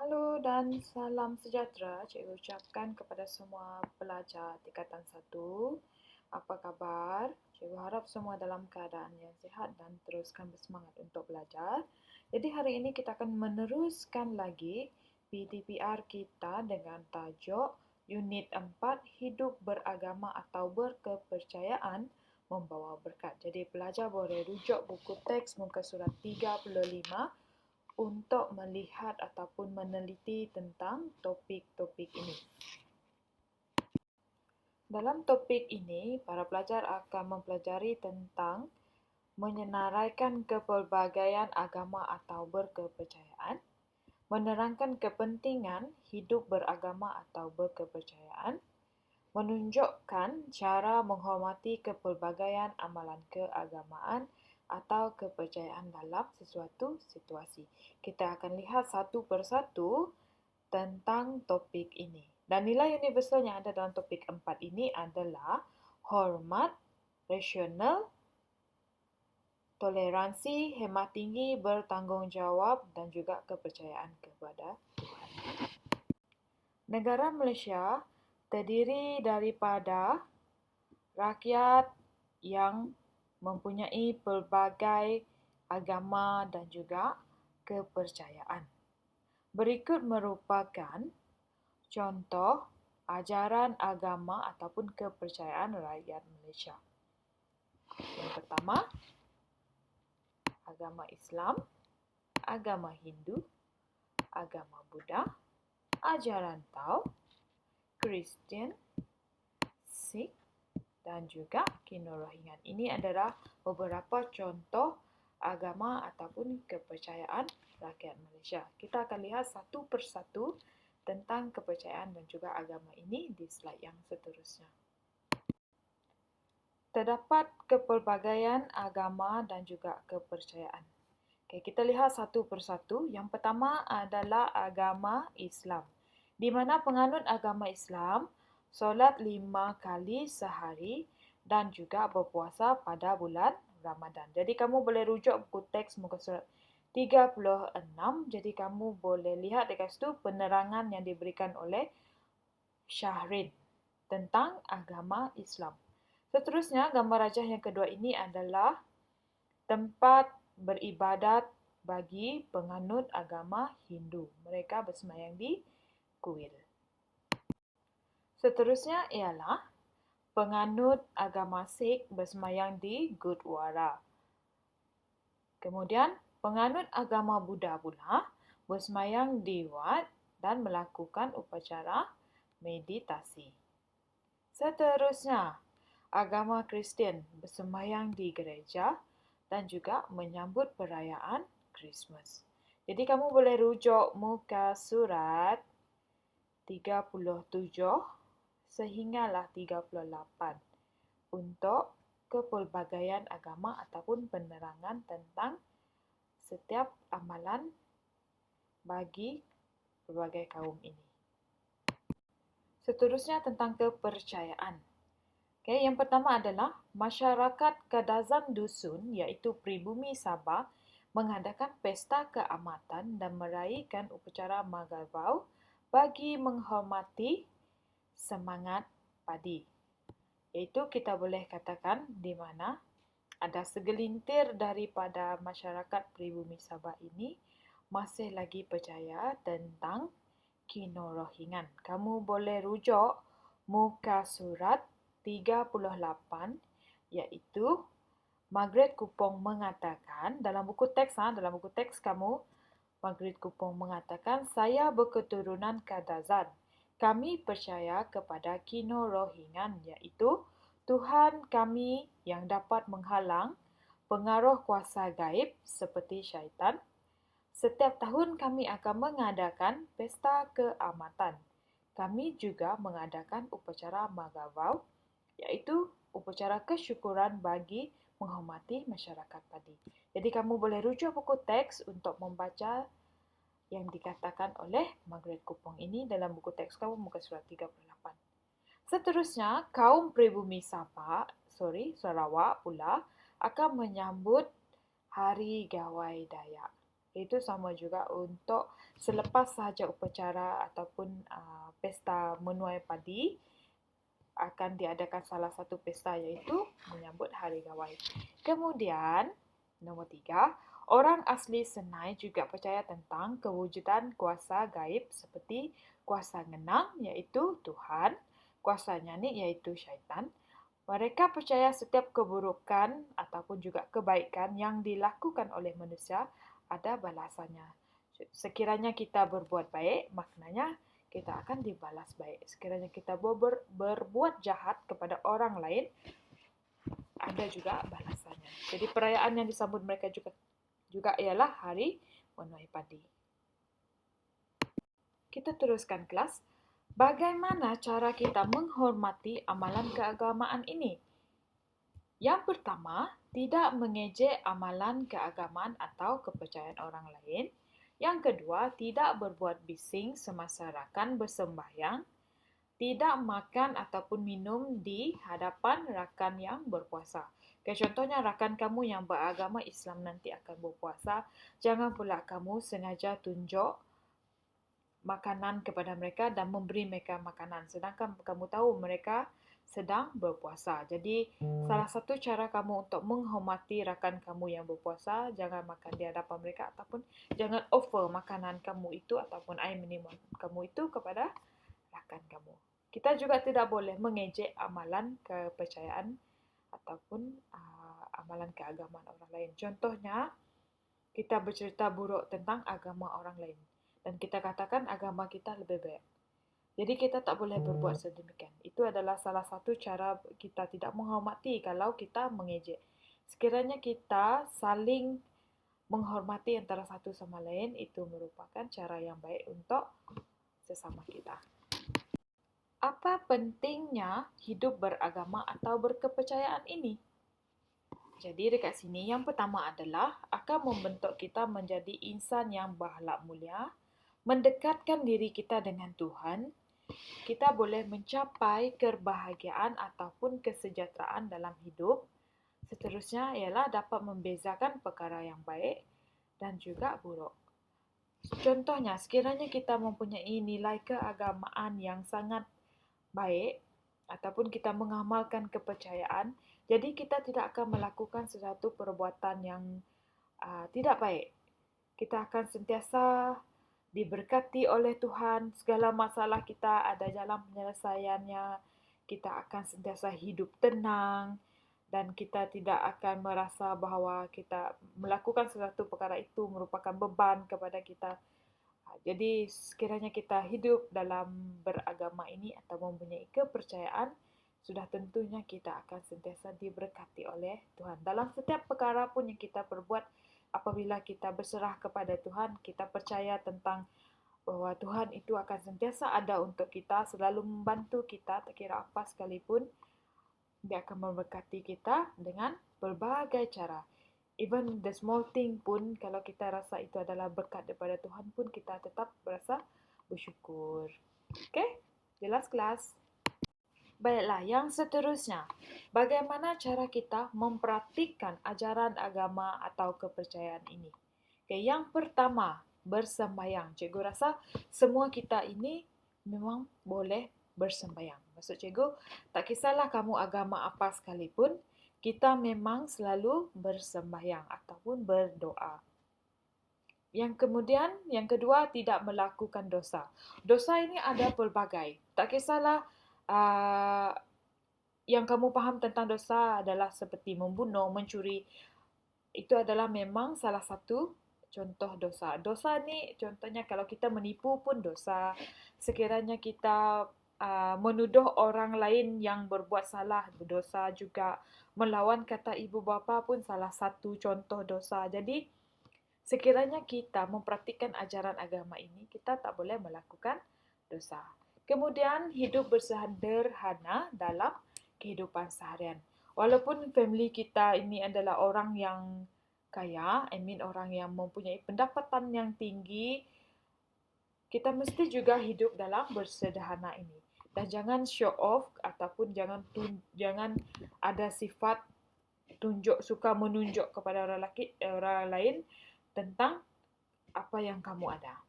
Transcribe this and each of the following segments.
Halo dan salam sejahtera. Cikgu ucapkan kepada semua pelajar tingkatan 1. Apa khabar? Cikgu harap semua dalam keadaan yang sihat dan teruskan bersemangat untuk belajar. Jadi hari ini kita akan meneruskan lagi PTPR kita dengan tajuk Unit 4 Hidup Beragama atau Berkepercayaan Membawa Berkat. Jadi pelajar boleh rujuk buku teks muka surat 35 untuk melihat ataupun meneliti tentang topik-topik ini. Dalam topik ini, para pelajar akan mempelajari tentang menyenaraikan kepelbagaian agama atau berkepercayaan, menerangkan kepentingan hidup beragama atau berkepercayaan, menunjukkan cara menghormati kepelbagaian amalan keagamaan atau kepercayaan dalam sesuatu situasi. Kita akan lihat satu persatu tentang topik ini. Dan nilai universal yang ada dalam topik 4 ini adalah hormat, rasional, toleransi, hemat tinggi, bertanggungjawab dan juga kepercayaan kepada Tuhan. Negara Malaysia terdiri daripada rakyat yang mempunyai pelbagai agama dan juga kepercayaan. Berikut merupakan contoh ajaran agama ataupun kepercayaan rakyat Malaysia. Yang pertama, agama Islam, agama Hindu, agama Buddha, ajaran Tao, Kristian, Sikh dan juga Kino Rohingyan. Ini adalah beberapa contoh agama ataupun kepercayaan rakyat Malaysia. Kita akan lihat satu persatu tentang kepercayaan dan juga agama ini di slide yang seterusnya. Terdapat kepelbagaian agama dan juga kepercayaan. Okay, kita lihat satu persatu. Yang pertama adalah agama Islam, di mana penganut agama Islam solat 5 kali sehari dan juga berpuasa pada bulan Ramadan. Jadi kamu boleh rujuk buku teks muka surat 36. Jadi kamu boleh lihat dekat situ penerangan yang diberikan oleh Syahrin tentang agama Islam. Seterusnya, gambar rajah yang kedua ini adalah tempat beribadat bagi penganut agama Hindu. Mereka bersemayang di kuil. Seterusnya ialah penganut agama Sikh bersemayang di Gurdwara. Kemudian, penganut agama Buddha pula bersemayang di Wat dan melakukan upacara meditasi. Seterusnya, agama Kristian bersemayang di gereja dan juga menyambut perayaan Christmas. Jadi kamu boleh rujuk muka surat 37 sehinggalah 38 untuk kepelbagaian agama ataupun penerangan tentang setiap amalan bagi berbagai kaum ini. Seterusnya tentang kepercayaan. Okay, yang pertama adalah masyarakat Kadazan Dusun iaitu pribumi Sabah mengadakan pesta keamatan dan meraihkan upacara Magavau bagi menghormati semangat padi. Iaitu kita boleh katakan di mana ada segelintir daripada masyarakat pribumi Sabah ini masih lagi percaya tentang Kino Rohingyan. Kamu boleh rujuk muka surat 38 iaitu Margaret Kupong mengatakan dalam buku teks kamu Margaret Kupong mengatakan saya berketurunan Kadazan. Kami percaya kepada Kino Rohingyan iaitu Tuhan kami yang dapat menghalang pengaruh kuasa gaib seperti syaitan. Setiap tahun kami akan mengadakan pesta keamatan. Kami juga mengadakan upacara Magavau iaitu upacara kesyukuran bagi menghormati masyarakat padi. Jadi kamu boleh rujuk buku teks untuk membaca yang dikatakan oleh Margaret Kupong ini dalam buku teks kamu muka surat 38. Seterusnya, kaum pribumi Sarawak pula akan menyambut Hari Gawai Dayak Itu sama juga untuk selepas sahaja upacara ataupun pesta menuai padi, akan diadakan salah satu pesta iaitu menyambut Hari Gawai. Kemudian, nombor 3, orang asli Senai juga percaya tentang kewujudan kuasa gaib seperti kuasa ngenang iaitu Tuhan, kuasa nyanik iaitu syaitan. Mereka percaya setiap keburukan ataupun juga kebaikan yang dilakukan oleh manusia ada balasannya. Sekiranya kita berbuat baik, maknanya kita akan dibalas baik. Sekiranya kita berbuat jahat kepada orang lain, ada juga balasannya. Jadi perayaan yang disambut mereka juga ialah Hari Menuai Padi. Kita teruskan kelas. Bagaimana cara kita menghormati amalan keagamaan ini? Yang pertama, tidak mengejek amalan keagamaan atau kepercayaan orang lain. Yang kedua, tidak berbuat bising semasa rakan bersembahyang. Tidak makan ataupun minum di hadapan rakan yang berpuasa. Contohnya rakan kamu yang beragama Islam nanti akan berpuasa, jangan pula kamu sengaja tunjuk makanan kepada mereka dan memberi mereka makanan. Sedangkan kamu tahu mereka sedang berpuasa. Jadi, salah satu cara kamu untuk menghormati rakan kamu yang berpuasa, jangan makan di hadapan mereka ataupun jangan offer makanan kamu itu ataupun air minum kamu itu kepada rakan kamu. Kita juga tidak boleh mengejek amalan kepercayaan ataupun amalan keagamaan orang lain. Contohnya, kita bercerita buruk tentang agama orang lain. Dan kita katakan agama kita lebih baik. Jadi kita tak boleh berbuat sedemikian. Itu adalah salah satu cara kita tidak menghormati kalau kita mengejek. Sekiranya kita saling menghormati antara satu sama lain, itu merupakan cara yang baik untuk sesama kita. Apa pentingnya hidup beragama atau berkepercayaan ini? Jadi dekat sini yang pertama adalah akan membentuk kita menjadi insan yang berakhlak mulia, mendekatkan diri kita dengan Tuhan, kita boleh mencapai kebahagiaan ataupun kesejahteraan dalam hidup. Seterusnya ialah dapat membezakan perkara yang baik dan juga buruk. Contohnya, sekiranya kita mempunyai nilai keagamaan yang sangat baik ataupun kita mengamalkan kepercayaan, jadi kita tidak akan melakukan sesuatu perbuatan yang tidak baik. Kita akan sentiasa diberkati oleh Tuhan, segala masalah kita ada jalan penyelesaiannya, kita akan sentiasa hidup tenang dan kita tidak akan merasa bahawa kita melakukan sesuatu perkara itu merupakan beban kepada kita. Jadi sekiranya kita hidup dalam beragama ini atau mempunyai kepercayaan, sudah tentunya kita akan sentiasa diberkati oleh Tuhan. Dalam setiap perkara pun yang kita perbuat, apabila kita berserah kepada Tuhan, kita percaya tentang bahwa Tuhan itu akan sentiasa ada untuk kita, selalu membantu kita, tak kira apa sekalipun, Dia akan memberkati kita dengan berbagai cara. Even the small thing pun, kalau kita rasa itu adalah berkat daripada Tuhan pun, kita tetap berasa bersyukur. Okay? Jelas kelas? Baiklah, yang seterusnya. Bagaimana cara kita mempraktikkan ajaran agama atau kepercayaan ini? Okay, yang pertama, bersembahyang. Cikgu rasa semua kita ini memang boleh bersembahyang. Maksud cikgu, tak kisahlah kamu agama apa sekalipun, kita memang selalu bersembahyang ataupun berdoa. Yang kedua, tidak melakukan dosa. Dosa ini ada pelbagai. Tak kisahlah yang kamu faham tentang dosa adalah seperti membunuh, mencuri. Itu adalah memang salah satu contoh dosa. Dosa ni contohnya kalau kita menipu pun dosa. Sekiranya kita menuduh orang lain yang berbuat salah, dosa juga. Melawan kata ibu bapa pun salah satu contoh dosa. Jadi sekiranya kita mempraktikkan ajaran agama ini, kita tak boleh melakukan dosa. Kemudian hidup bersederhana dalam kehidupan seharian. Walaupun family kita ini adalah orang yang kaya, orang yang mempunyai pendapatan yang tinggi, kita mesti juga hidup dalam bersederhana ini. Dan jangan show off ataupun jangan ada sifat suka menunjuk kepada orang lain tentang apa yang kamu ada.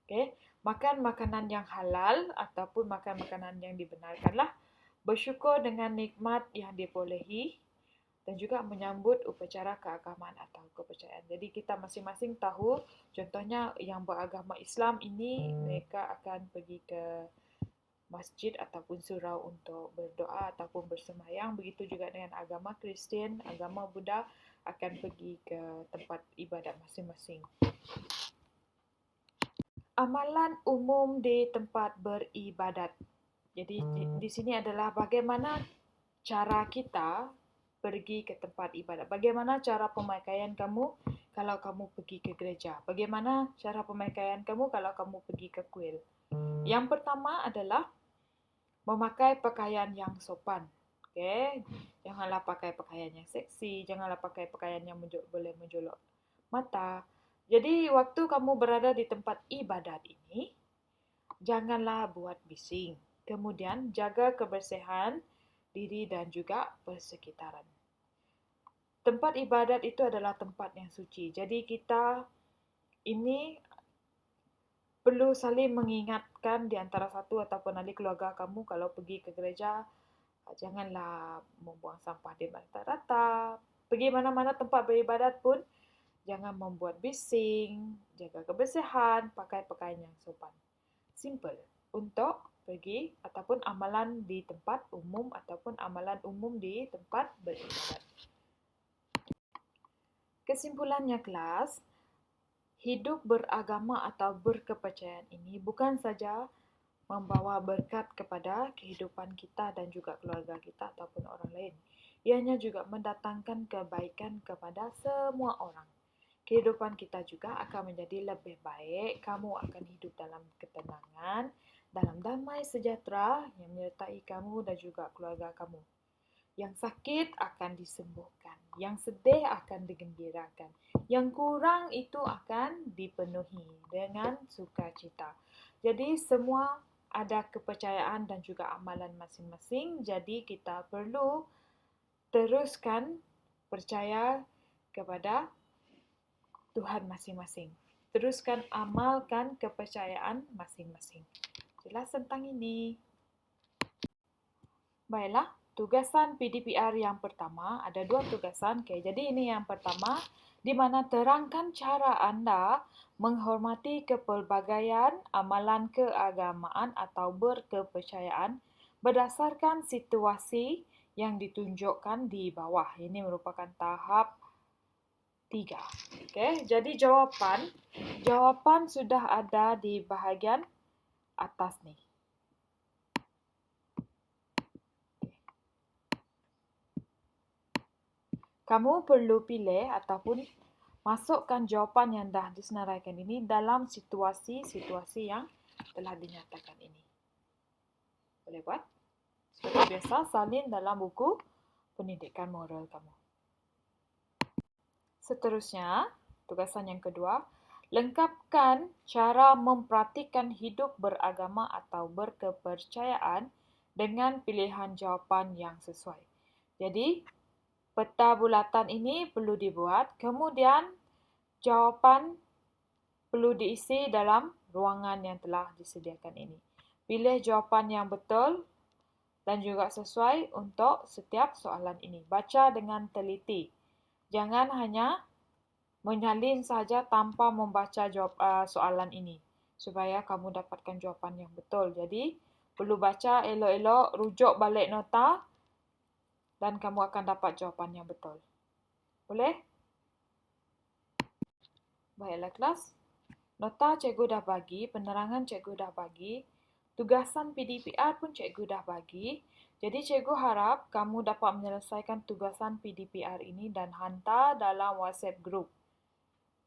Okay? Makan makanan yang halal ataupun makan makanan yang dibenarkanlah. Bersyukur dengan nikmat yang dibolehi dan juga menyambut upacara keagamaan atau kepercayaan. Jadi kita masing-masing tahu, contohnya yang beragama Islam ini mereka akan pergi ke masjid ataupun surau untuk berdoa ataupun bersembahyang. Begitu juga dengan agama Kristian, agama Buddha akan pergi ke tempat ibadat masing-masing. Amalan umum di tempat beribadat. Jadi di sini adalah bagaimana cara kita pergi ke tempat ibadat. Bagaimana cara pemakaian kamu kalau kamu pergi ke gereja? Bagaimana cara pemakaian kamu kalau kamu pergi ke kuil? Yang pertama adalah memakai pakaian yang sopan. Okay? Janganlah pakai pakaian yang seksi, janganlah pakai pakaian yang boleh menjolok mata. Jadi waktu kamu berada di tempat ibadat ini, janganlah buat bising. Kemudian jaga kebersihan diri dan juga persekitaran. Tempat ibadat itu adalah tempat yang suci. Jadi kita ini perlu saling mengingatkan di antara satu ataupun ahli keluarga kamu kalau pergi ke gereja, janganlah membuang sampah di rata-rata. Pergi mana-mana tempat beribadat pun, jangan membuat bising, jaga kebersihan, pakai pakaian yang sopan. Simple untuk pergi ataupun amalan di tempat umum ataupun amalan umum di tempat beribadat. Kesimpulannya kelas, hidup beragama atau berkepercayaan ini bukan saja membawa berkat kepada kehidupan kita dan juga keluarga kita ataupun orang lain. Ianya juga mendatangkan kebaikan kepada semua orang. Kehidupan kita juga akan menjadi lebih baik. Kamu akan hidup dalam ketenangan, dalam damai sejahtera yang menyertai kamu dan juga keluarga kamu. Yang sakit akan disembuhkan, yang sedih akan digembirakan, yang kurang itu akan dipenuhi dengan sukacita. Jadi semua ada kepercayaan dan juga amalan masing-masing. Jadi kita perlu teruskan percaya kepada Tuhan masing-masing. Teruskan amalkan kepercayaan masing-masing. Jelas tentang ini. Baiklah, tugasan PDPR yang pertama, ada 2 tugasan. Okay, jadi ini yang pertama, di mana terangkan cara anda menghormati kepelbagaian amalan keagamaan atau berkepercayaan berdasarkan situasi yang ditunjukkan di bawah. Ini merupakan tahap 3. Okay, jadi jawapan sudah ada di bahagian atas nih. Kamu perlu pilih ataupun masukkan jawapan yang dah disenaraikan ini dalam situasi-situasi yang telah dinyatakan ini. Boleh buat? Seperti biasa, salin dalam buku pendidikan moral kamu. Seterusnya, tugasan yang kedua, lengkapkan cara mempraktikkan hidup beragama atau berkepercayaan dengan pilihan jawapan yang sesuai. Jadi, peta bulatan ini perlu dibuat, kemudian jawapan perlu diisi dalam ruangan yang telah disediakan ini. Pilih jawapan yang betul dan juga sesuai untuk setiap soalan ini. Baca dengan teliti. Jangan hanya menyalin saja tanpa membaca soalan ini supaya kamu dapatkan jawapan yang betul. Jadi, perlu baca elok-elok, rujuk balik nota dan kamu akan dapat jawapan yang betul. Boleh? Baiklah kelas. Nota cikgu dah bagi, penerangan cikgu dah bagi, tugasan PDPR pun cikgu dah bagi. Jadi cikgu harap kamu dapat menyelesaikan tugasan PDPR ini dan hantar dalam WhatsApp group.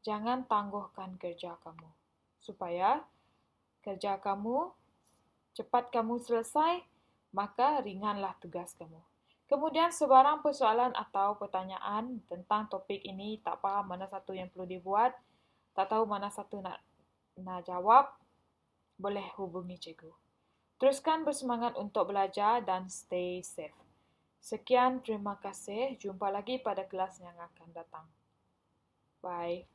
Jangan tangguhkan kerja kamu. Supaya kerja kamu cepat kamu selesai, maka ringanlah tugas kamu. Kemudian sebarang persoalan atau pertanyaan tentang topik ini, tak faham mana satu yang perlu dibuat, tak tahu mana satu nak jawab, boleh hubungi cikgu. Teruskan bersemangat untuk belajar dan stay safe. Sekian, terima kasih. Jumpa lagi pada kelas yang akan datang. Bye.